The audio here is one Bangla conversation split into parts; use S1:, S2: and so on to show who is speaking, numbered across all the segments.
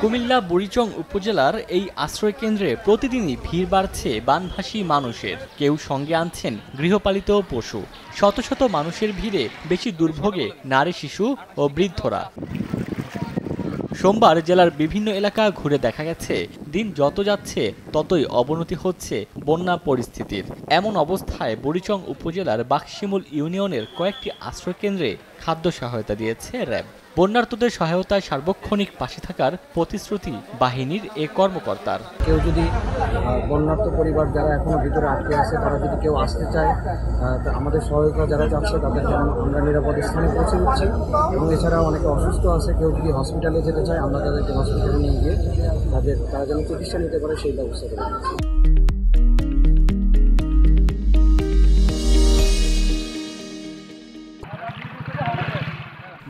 S1: কুমিল্লা বুড়িচং উপজেলার এই আশ্রয় কেন্দ্রে প্রতিদিনই ভিড় বাড়ছে বানভাসী মানুষের। কেউ সঙ্গে আনছেন গৃহপালিত পশু। শত শত মানুষের ভিড়ে বেশি দুর্ভোগে নারী, শিশু ও বৃদ্ধরা। সোমবার জেলার বিভিন্ন এলাকা ঘুরে দেখা গেছে, দিন যত যাচ্ছে ততই অবনতি হচ্ছে বন্যা পরিস্থিতির। এমন অবস্থায় বুড়িচং উপজেলার বাকশিমুল ইউনিয়নের কয়েকটি আশ্রয়কেন্দ্রে খাদ্য সহায়তা দিয়েছে র্যাব। বন্যার্তদের সহায়তায় সার্বক্ষণিক পাশে থাকার প্রতিশ্রুতি বাহিনীর এ কর্মকর্তার।
S2: কেউ যদি বন্যার্ত পরিবার যারা এখনো ভিতরে আটকে আছে, তারা যদি কেউ আসতে চায়, আমাদের সহায়তা যারা চাচ্ছে তাদেরকে আমরা নিরাপদ স্থানে পৌঁছে দিচ্ছি। এবং এছাড়াও অনেকে অসুস্থ আছে, কেউ যদি হসপিটালে যেতে চায় আমরা তাদেরকে হসপিটালে নিয়ে গিয়ে তারা যেন চিকিৎসা নিতে পারে সেই ব্যবস্থা করে দিচ্ছি।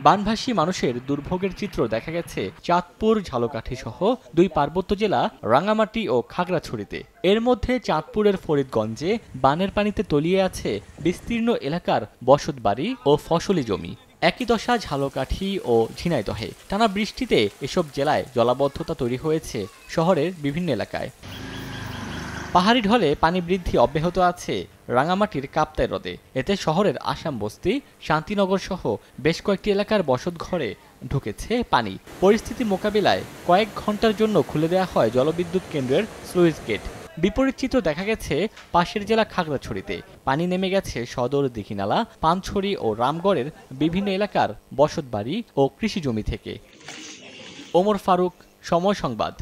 S1: বানভাসী মানুষের দুর্ভোগের চিত্র দেখা গেছে চাঁদপুর, ঝালকাঠি সহ দুই পার্বত্য জেলা রাঙামাটি ও খাগড়াছড়িতে। এর মধ্যে চাঁদপুরের ফরিদগঞ্জে বানের পানিতে তলিয়ে আছে বিস্তীর্ণ এলাকার বসতবাড়ি ও ফসলি জমি। একই দশা ঝালকাঠি ও ঝিনাইদহে। টানা বৃষ্টিতে এসব জেলায় জলাবদ্ধতা তৈরি হয়েছে শহরের বিভিন্ন এলাকায়। পাহাড়ি ঢলে পানি বৃদ্ধি অব্যাহত আছে রাঙামাটির কাপ্তাই হ্রদে। এতে শহরের আসাম বস্তি, শান্তিনগর সহ বেশ কয়েকটি এলাকার বসতঘরে ঢুকেছে পানি। পরিস্থিতি মোকাবিলায় কয়েক ঘন্টার জন্য খুলে দেওয়া হয় জলবিদ্যুৎ কেন্দ্রের স্লুইস গেট। বিপরীত চিত্র দেখা গেছে পাশের জেলা খাগড়াছড়িতে। পানি নেমে গেছে সদর, দীঘিনালা, পানছড়ি ও রামগড়ের বিভিন্ন এলাকার বসতবাড়ি ও কৃষি জমি থেকে। ওমর ফারুক, সময় সংবাদ।